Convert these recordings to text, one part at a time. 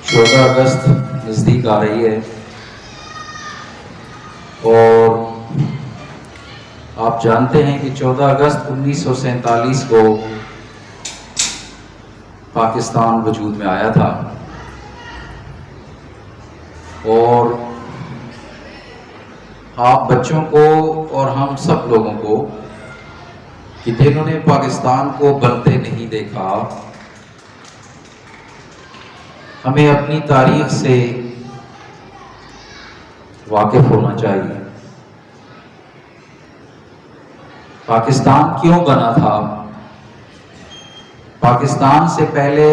14 اگست نزدیک آ رہی ہے اور آپ جانتے ہیں کہ 14 اگست 1947 کو پاکستان وجود میں آیا تھا اور آپ بچوں کو اور ہم سب لوگوں کو کہ جنہوں نے پاکستان کو بنتے نہیں دیکھا، ہمیں اپنی تاریخ سے واقف ہونا چاہیے۔ پاکستان کیوں بنا تھا؟ پاکستان سے پہلے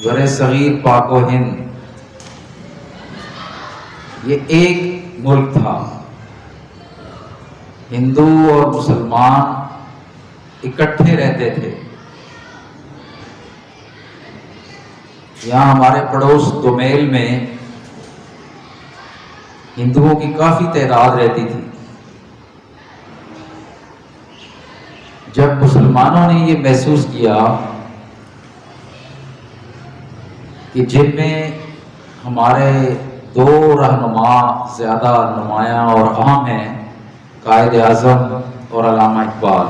برصغیر پاک و ہند یہ ایک ملک تھا۔ ہندو اور مسلمان اکٹھے رہتے تھے۔ یہاں ہمارے پڑوس دومیل میں ہندوؤں کی کافی تعداد رہتی تھی۔ جب مسلمانوں نے یہ محسوس کیا کہ جن میں ہمارے دو رہنما زیادہ نمایاں اور اہم ہیں، قائد اعظم اور علامہ اقبال،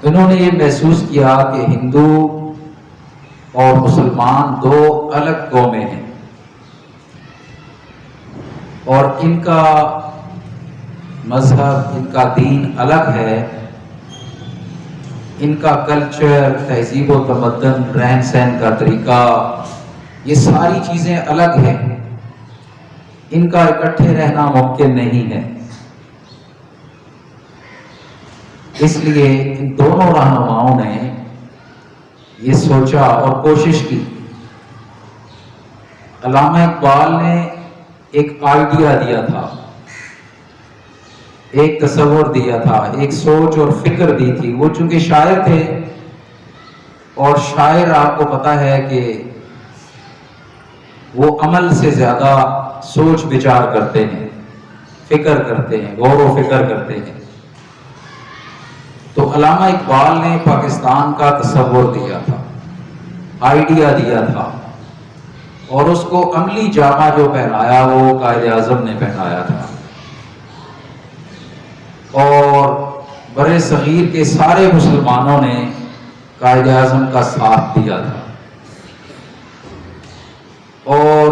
انہوں نے یہ محسوس کیا کہ ہندو اور مسلمان دو الگ قومیں ہیں اور ان کا مذہب، ان کا دین الگ ہے، ان کا کلچر، تہذیب و تمدن، رہن سہن کا طریقہ، یہ ساری چیزیں الگ ہیں، ان کا اکٹھے رہنا ممکن نہیں ہے۔ اس لیے ان دونوں رہنماؤں نے یہ سوچا اور کوشش کی۔ علامہ اقبال نے ایک آئیڈیا دیا تھا، ایک تصور دیا تھا، ایک سوچ اور فکر دی تھی۔ وہ چونکہ شاعر تھے اور شاعر آپ کو پتہ ہے کہ وہ عمل سے زیادہ سوچ بچار کرتے ہیں، فکر کرتے ہیں، غور و فکر کرتے ہیں۔ تو علامہ اقبال نے پاکستان کا تصور دیا تھا، آئیڈیا دیا تھا، اور اس کو عملی جامہ جو پہنایا وہ قائد اعظم نے پہنایا تھا، اور برصغیر کے سارے مسلمانوں نے قائد اعظم کا ساتھ دیا تھا۔ اور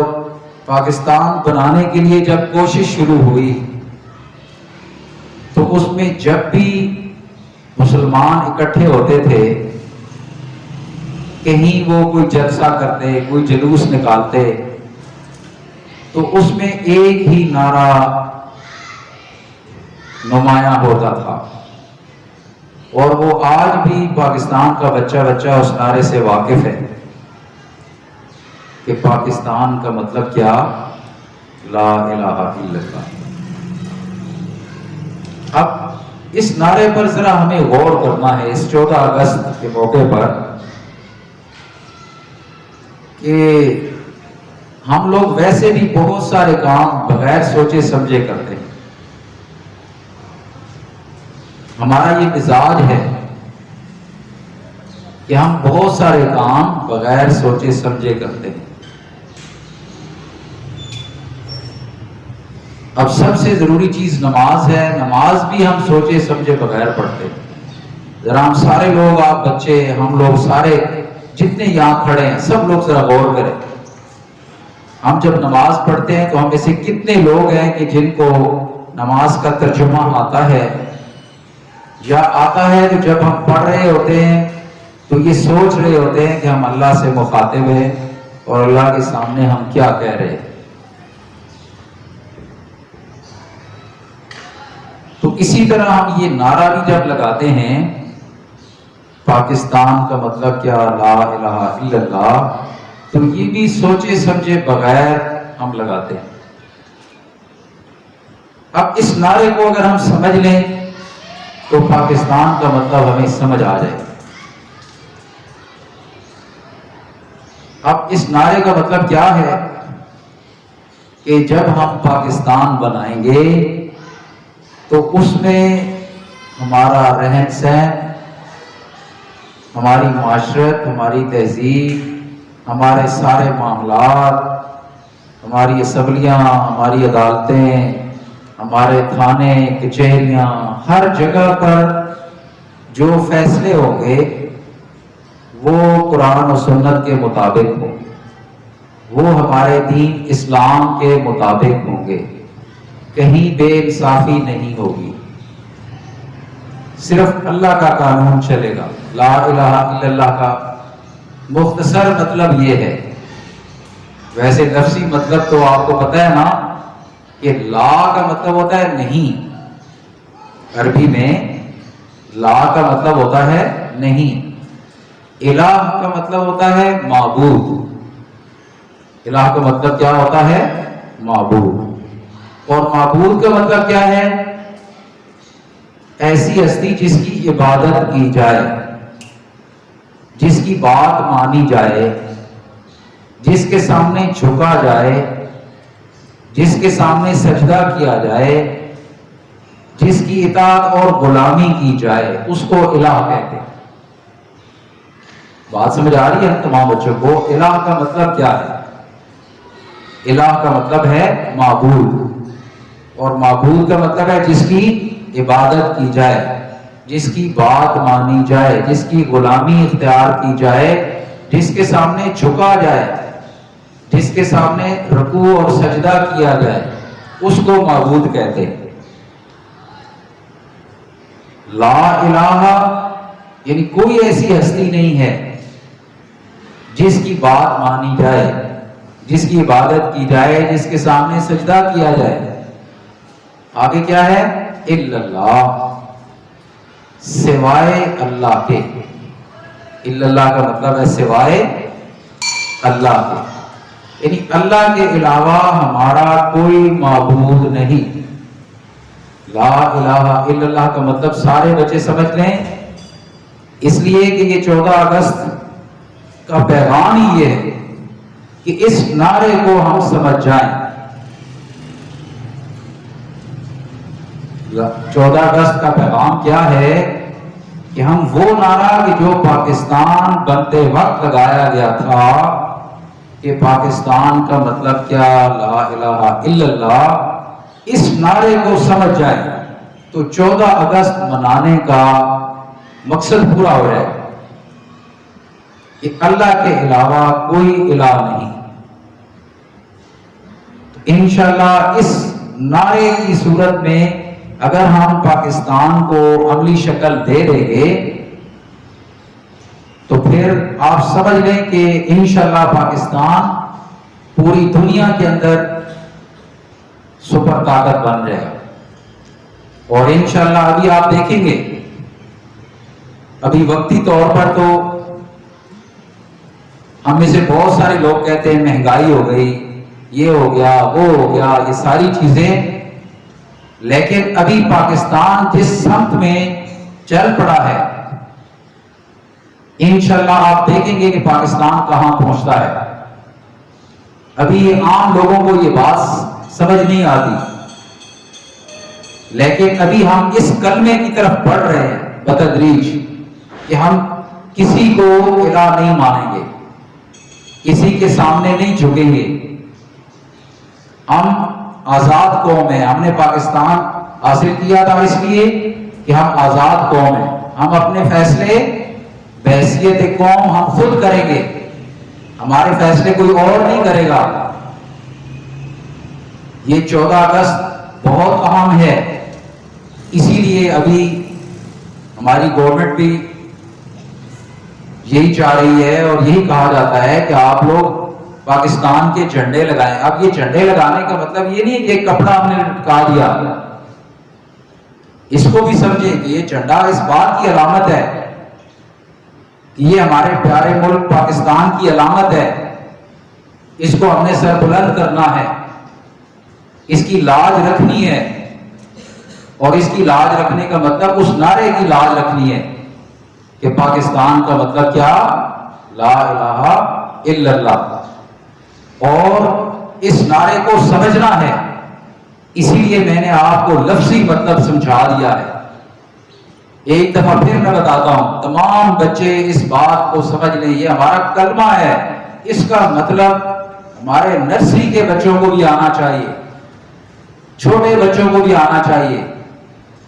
پاکستان بنانے کے لیے جب کوشش شروع ہوئی تو اس میں جب بھی مسلمان اکٹھے ہوتے تھے، کہیں وہ کوئی جلسہ کرتے، کوئی جلوس نکالتے، تو اس میں ایک ہی نعرہ نمایاں ہوتا تھا، اور وہ آج بھی پاکستان کا بچہ اس نعرے سے واقف ہے کہ پاکستان کا مطلب کیا؟ لا الہ الا اللہ۔ اب اس نعرے پر ذرا ہمیں غور کرنا ہے اس 14 اگست کے موقع پر کہ ہم لوگ ویسے بھی بہت سارے کام بغیر سوچے سمجھے کرتے ہیں۔ ہمارا یہ مزاج ہے کہ ہم بہت سارے کام بغیر سوچے سمجھے کرتے ہیں۔ اب سب سے ضروری چیز نماز ہے، نماز بھی ہم سوچے سمجھے بغیر پڑھتے ہیں۔ ذرا ہم سارے لوگ، آپ بچے، ہم لوگ سارے جتنے یہاں کھڑے ہیں، سب لوگ ذرا غور کریں۔ ہم جب نماز پڑھتے ہیں تو ہم ایسے کتنے لوگ ہیں کہ جن کو نماز کا ترجمہ آتا ہے، یا آتا ہے کہ جب ہم پڑھ رہے ہوتے ہیں تو یہ سوچ رہے ہوتے ہیں کہ ہم اللہ سے مخاطب ہیں اور اللہ کے سامنے ہم کیا کہہ رہے ہیں۔ تو اسی طرح ہم یہ نعرہ بھی جب لگاتے ہیں پاکستان کا مطلب کیا؟ لا الہ الا اللہ، تو یہ بھی سوچے سمجھے بغیر ہم لگاتے ہیں۔ اب اس نعرے کو اگر ہم سمجھ لیں تو پاکستان کا مطلب ہمیں سمجھ آ جائے۔ اب اس نعرے کا مطلب کیا ہے کہ جب ہم پاکستان بنائیں گے تو اس میں ہمارا رہن سہن، ہماری معاشرت، ہماری تہذیب، ہمارے سارے معاملات، ہماری اسمبلیاں، ہماری عدالتیں، ہمارے تھانے کچہریاں، ہر جگہ پر جو فیصلے ہوں گے وہ قرآن و سنت کے مطابق ہوں، وہ ہمارے دین اسلام کے مطابق ہوں گے، کہیں بے انصافی نہیں ہوگی، صرف اللہ کا قانون چلے گا۔ لا الہ الا اللہ کا مختصر مطلب یہ ہے، ویسے لفظی مطلب تو آپ کو پتہ ہے نا کہ لا کا مطلب ہوتا ہے نہیں، عربی میں لا کا مطلب ہوتا ہے نہیں، الہ کا مطلب ہوتا ہے معبود، الہ کا مطلب کیا ہوتا ہے؟ معبود، اور معبود کا مطلب کیا ہے؟ ایسی ہستی جس کی عبادت کی جائے، جس کی بات مانی جائے، جس کے سامنے جھکا جائے، جس کے سامنے سجدہ کیا جائے، جس کی اطاعت اور غلامی کی جائے، اس کو الہ کہتے ہیں۔ بات سمجھ آ رہی ہے تمام بچوں کو؟ الہ کا مطلب کیا ہے؟ الہ کا مطلب ہے معبود، اور معبود کا مطلب ہے جس کی عبادت کی جائے، جس کی بات مانی جائے، جس کی غلامی اختیار کی جائے، جس کے سامنے جھکا جائے، جس کے سامنے رکوع اور سجدہ کیا جائے، اس کو معبود کہتے ہیں۔ لا الہ یعنی کوئی ایسی ہستی نہیں ہے جس کی بات مانی جائے، جس کی عبادت کی جائے، جس کے سامنے سجدہ کیا جائے۔ آگے کیا ہے؟ الا اللہ، سوائے اللہ کے۔ الا اللہ کا مطلب ہے سوائے اللہ کے، یعنی اللہ کے علاوہ ہمارا کوئی معبود نہیں۔ لا الہ الا اللہ کا مطلب سارے بچے سمجھ لیں، اس لیے کہ یہ 14 اگست کا پیغام ہی یہ ہے کہ اس نعرے کو ہم سمجھ جائیں۔ 14 اگست کا پیغام کیا ہے کہ ہم وہ نعرہ کہ جو پاکستان بنتے وقت لگایا گیا تھا کہ پاکستان کا مطلب کیا، لا الہ الا اللہ، اس نعرے کو سمجھ جائیں تو 14 اگست منانے کا مقصد پورا ہو جائے کہ اللہ کے علاوہ کوئی الہ نہیں۔ انشاءاللہ اس نعرے کی صورت میں اگر ہم پاکستان کو عملی شکل دے دیں گے تو پھر آپ سمجھ لیں کہ انشاءاللہ پاکستان پوری دنیا کے اندر سپر طاقت بن جائے گا۔ اور انشاءاللہ ابھی آپ دیکھیں گے، ابھی وقتی طور پر تو ہم میں سے بہت سارے لوگ کہتے ہیں مہنگائی ہو گئی، یہ ہو گیا، وہ ہو گیا، یہ ساری چیزیں، لیکن ابھی پاکستان جس سمت میں چل پڑا ہے انشاءاللہ آپ دیکھیں گے کہ پاکستان کہاں پہنچتا ہے۔ ابھی عام لوگوں کو یہ بات سمجھ نہیں آتی، لیکن ابھی ہم اس کلمے کی طرف بڑھ رہے ہیں بتدریج کہ ہم کسی کو الہ نہیں مانیں گے، کسی کے سامنے نہیں جھکیں گے۔ ہم آزاد قوم ہیں، ہم نے پاکستان حاصل کیا تھا اس لیے کہ ہم آزاد قوم ہیں، ہم اپنے فیصلے بحیثیت قوم ہم خود کریں گے، ہمارے فیصلے کوئی اور نہیں کرے گا۔ یہ 14 اگست بہت اہم ہے، اسی لیے ابھی ہماری گورنمنٹ بھی یہی چاہ رہی ہے اور یہی کہا جاتا ہے کہ آپ لوگ پاکستان کے جھنڈے لگائیں۔ اب یہ جھنڈے لگانے کا مطلب یہ نہیں کہ ایک کپڑا ہم نے لٹکا دیا، اس کو بھی سمجھیں کہ یہ جھنڈا اس بات کی علامت ہے کہ یہ ہمارے پیارے ملک پاکستان کی علامت ہے، اس کو ہم نے سر بلند کرنا ہے، اس کی لاج رکھنی ہے، اور اس کی لاج رکھنے کا مطلب اس نعرے کی لاج رکھنی ہے کہ پاکستان کا مطلب کیا، لا الہ الا اللہ، اور اس نعرے کو سمجھنا ہے۔ اسی لیے میں نے آپ کو لفظی مطلب سمجھا دیا ہے۔ ایک دفعہ پھر میں بتاتا ہوں، تمام بچے اس بات کو سمجھ لیں، یہ ہمارا کلمہ ہے اس کا مطلب ہمارے نرسری کے بچوں کو بھی آنا چاہیے، چھوٹے بچوں کو بھی آنا چاہیے۔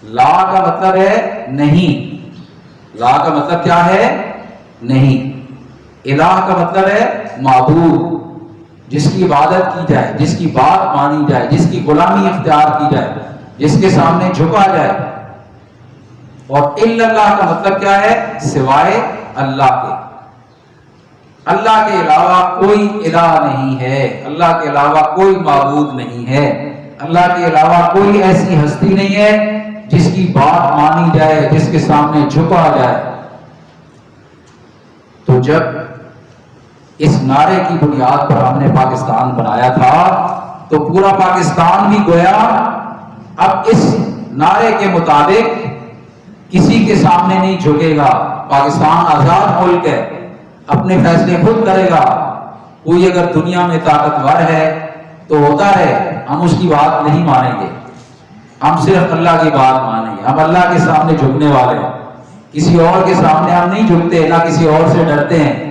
لا کا مطلب ہے نہیں، لا کا مطلب کیا ہے؟ نہیں۔ الہ کا مطلب ہے معبود، جس کی عبادت کی جائے، جس کی بات مانی جائے، جس کی غلامی اختیار کی جائے، جس کے سامنے جھکا جائے۔ اور الا اللہ کا مطلب کیا ہے؟ سوائے اللہ کے، اللہ کے علاوہ کوئی الہ نہیں ہے، اللہ کے علاوہ کوئی معبود نہیں ہے، اللہ کے علاوہ کوئی ایسی ہستی نہیں ہے جس کی بات مانی جائے، جس کے سامنے جھکا جائے۔ تو جب اس نعرے کی بنیاد پر ہم نے پاکستان بنایا تھا تو پورا پاکستان بھی گویا اب اس نعرے کے مطابق کسی کے سامنے نہیں جھکے گا۔ پاکستان آزاد ملک ہے، اپنے فیصلے خود کرے گا۔ کوئی اگر دنیا میں طاقتور ہے تو ہوتا ہے، ہم اس کی بات نہیں مانیں گے، ہم صرف اللہ کی بات مانیں گے۔ ہم اللہ کے سامنے جھکنے والے ہیں، کسی اور کے سامنے ہم نہیں جھکتے، نہ کسی اور سے ڈرتے ہیں،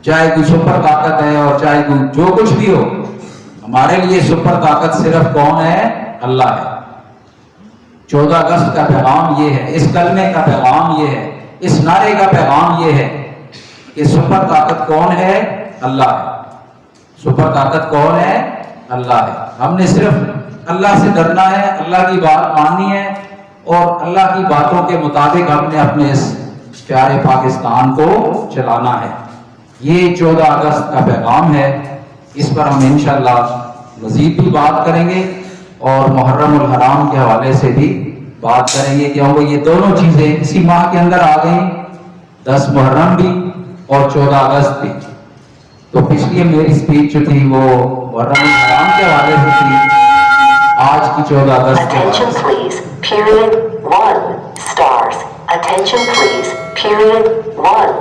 چاہے کوئی سپر طاقت ہے اور چاہے کوئی جو کچھ بھی ہو۔ ہمارے لیے سپر طاقت صرف کون ہے؟ اللہ ہے۔ 14 اگست کا پیغام یہ ہے، اس کلمے کا پیغام یہ ہے، اس نعرے کا پیغام یہ ہے کہ سپر طاقت کون ہے؟ اللہ ہے۔ سپر طاقت کون ہے؟ اللہ ہے۔ ہم نے صرف اللہ سے ڈرنا ہے، اللہ کی بات ماننی ہے، اور اللہ کی باتوں کے مطابق ہم نے اپنے اس پیارے پاکستان کو چلانا ہے۔ یہ 14 اگست کا پیغام ہے، اس پر ہم انشاءاللہ مزید بھی بات کریں گے، اور محرم الحرام کے حوالے سے بھی بات کریں گے کہ وہ یہ دونوں چیزیں اسی ماہ کے اندر آ گئیں، 10 محرم بھی اور 14 اگست بھی۔ تو پچھلی میری سپیچ جو تھی وہ محرم الحرام کے حوالے سے تھی، آج کی 14 اگست کے حوالے سے۔ Period 1 stars. Attention please. Period 1